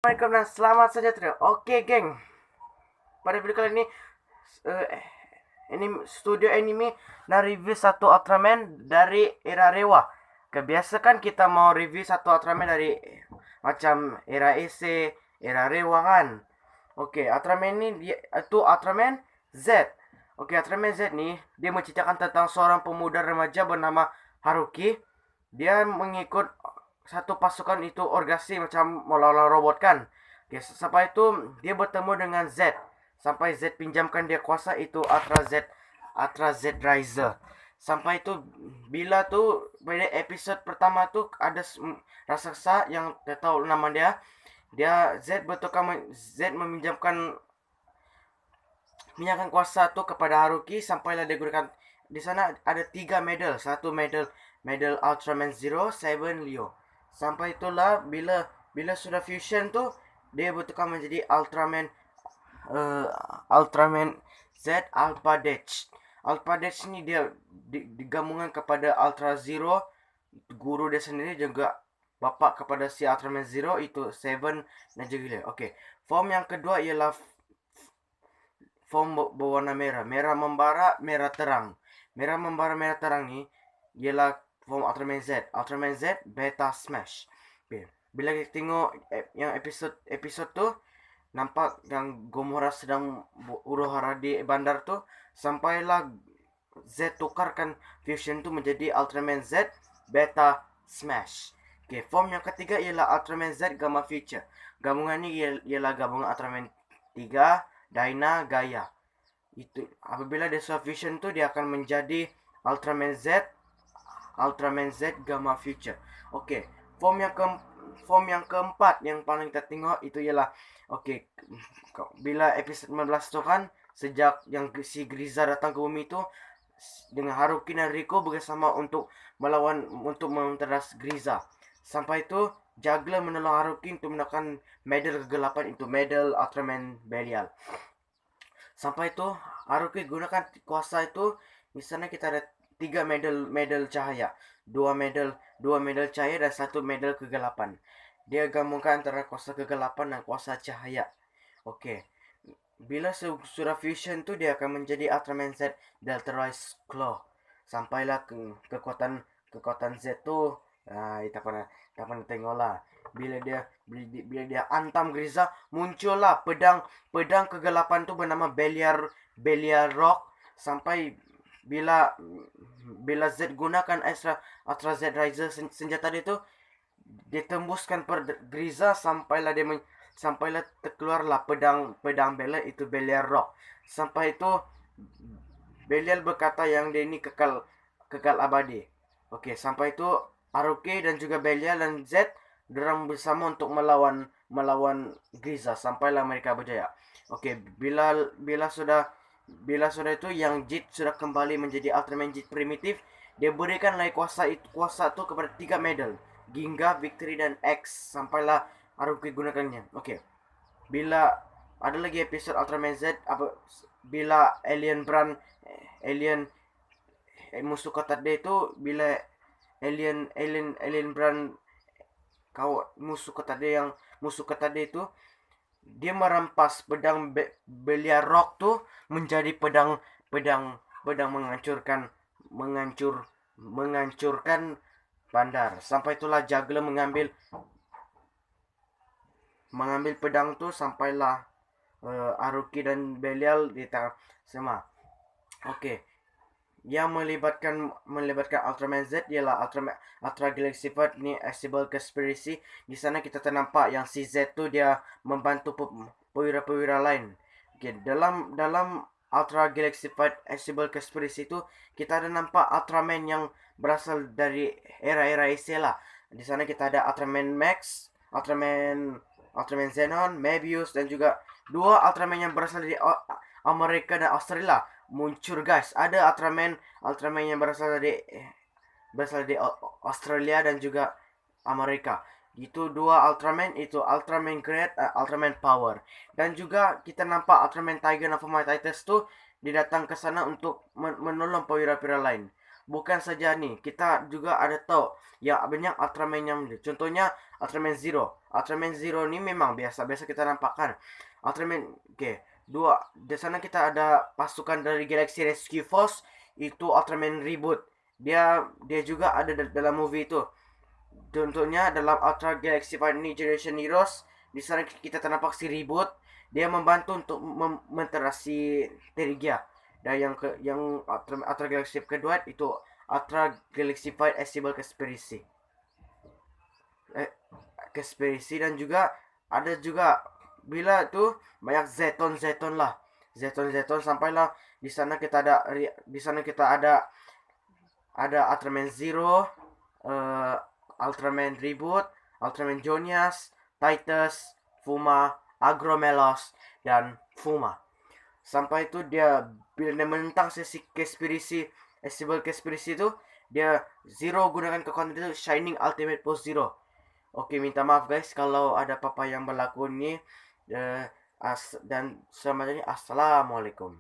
Assalamualaikum dan selamat sejahtera. Oke, geng. Pada video kali ini, eh, studio anime nak review satu Ultraman dari era Rewa. Kebiasaan kita mau review satu Ultraman dari macam era EC, era Rewa kan. Oke, Ultraman ini dia itu Ultraman Z. Oke, Ultraman Z nih dia menceritakan tentang seorang pemuda remaja bernama Haruki. Dia mengikut satu pasukan itu orgasi macam melawan robot kan. Oke, sampai itu dia bertemu dengan Z. Sampai Z pinjamkan dia kuasa itu Ultra Z Riser. Sampai itu bila tuh pada episode pertama tuh ada raksasa yang tidak tahu nama dia. Dia Z meminjamkan kuasa tuh kepada Haruki sampailah dia gunakan di sana ada 3 medal, satu medal Ultraman Zero, Seven, Leo. Sampai itulah bila sudah fusion tuh dia bertukar menjadi Ultraman Z Alpha Dash. Alpha Dash ini dia digabungkan kepada Ultra Zero, guru dia sendiri juga bapak kepada si Ultraman Zero itu Seven dan juga Leo. Oke, form yang kedua ialah form berwarna merah. Merah membara, merah terang. Merah membara, merah terang ni ialah form Ultraman Z. Ultraman Z Beta Smash. Okay. Bila kita tengok yang episod tu, nampak yang Gomora sedang huru-hara di bandar tu, sampailah Z tukarkan fusion tu menjadi Ultraman Z Beta Smash. Okay, form yang ketiga ialah Ultraman Z Gamma Future. Gabungan ni ialah gabungan Ultraman 3, Dyna, Gaia. Itu apabila dia fusion tu dia akan menjadi Ultraman Z Gamma Future. Okey, form yang keempat yang paling kita tengok itu ialah okey, bila episod 15 tu kan sejak yang si Griza datang ke bumi tu dengan Haruki dan Riko bersama untuk menteras Griza. Sampai itu Juggler menolong Haruki untuk mendapatkan medal kegelapan itu medal Ultraman Belial. Sampai itu Haruki gunakan kuasa itu. Di sana kita ada 3 medal cahaya, 2 medal cahaya dan 1 medal kegelapan. Dia gabungkan antara kuasa kegelapan dan kuasa cahaya. Okey. Bila sudah fusion tu dia akan menjadi Ultraman Z Delta Rise Claw. Sampailah kekuatan Z tu kita pernah tengoklah. Bila dia antam Griza, muncullah pedang kegelapan tu bernama Belial Rock. Sampai bila Z gunakan Ultra Z Riser senjata dia tu, dia tembuskan per Griza sampailah terkeluarlah pedang Belial itu Belial Rock. Sampai itu Belial berkata yang dia ini kekal abadi. Okey, sampai itu Haruki dan juga Belial dan Z dorang bersama untuk melawan Griza sampailah mereka berjaya. Okey, bila sudah itu yang Jit sudah kembali menjadi Ultraman Jit primitif, dia berikan lagi kuasa tu kepada 3 medal, Ginga, Victory dan X sampailah Haruki gunakannya. Okey. Bila ada lagi episod Ultraman Z bila musuh kata dia tu bila alien brand musuh kata dia tu dia merampas pedang Belial Rock tu menjadi pedang menghancurkan bandar. Sampai itulah Juggler mengambil pedang tu sampailah Haruki dan Belial di tangan semua. Okey. Yang melibatkan Ultraman Z ialah Ultra Galaxy Fight ni Accessible Conspiracy. Di sana kita ternampak yang si Z tu dia membantu perwira-perwira lain. Okay, dalam Ultra Galaxy Fight Accessible Conspiracy tu kita ada nampak Ultraman yang berasal dari era-era EC lah. Di sana kita ada Ultraman Max, Ultraman Zenon, Mebius dan juga 2 Ultraman yang berasal dari Amerika dan Australia muncul guys. Ada Ultraman yang berasal dari Australia dan juga Amerika. Itu 2 Ultraman, itu Ultraman Great, Ultraman Power. Dan juga kita nampak Ultraman Tiger dan Formic Titans tu didatang ke sana untuk menolong perwira-perwira lain. Bukan saja ni, kita juga ada tahu ya banyak Ultraman yang contohnya Ultraman Zero. Ultraman Zero ini memang biasa-biasa kita nampakkan. Ultraman, oke. Dua, di sana kita ada pasukan dari Galaxy Rescue Force, itu Ultraman Reboot. Dia juga ada dalam movie itu. Contohnya dalam Ultra Galaxy Fight New Generation Heroes, di sana kita ternampak si Reboot. Dia membantu untuk menterasi Terrigia. Dan yang Ultra Galaxy kedua itu Ultra Galaxy Fight Assemble Conspiracy. Conspiracy, dan juga ada juga bila tuh banyak Zeton lah. Zeton sampailah di sana kita ada Ultraman Zero, Ultraman Reboot, Ultraman Jonias, Titus, Fuma, Agromelos, dan Fuma. Sampai itu dia bila dia menentang sesi Assemble Conspiracy itu, dia Zero gunakan kekuatan itu Shining Ultimate Post Zero. Oke, minta maaf guys kalau ada apa-apa yang berlaku ini. Dan selamat ini, assalamualaikum.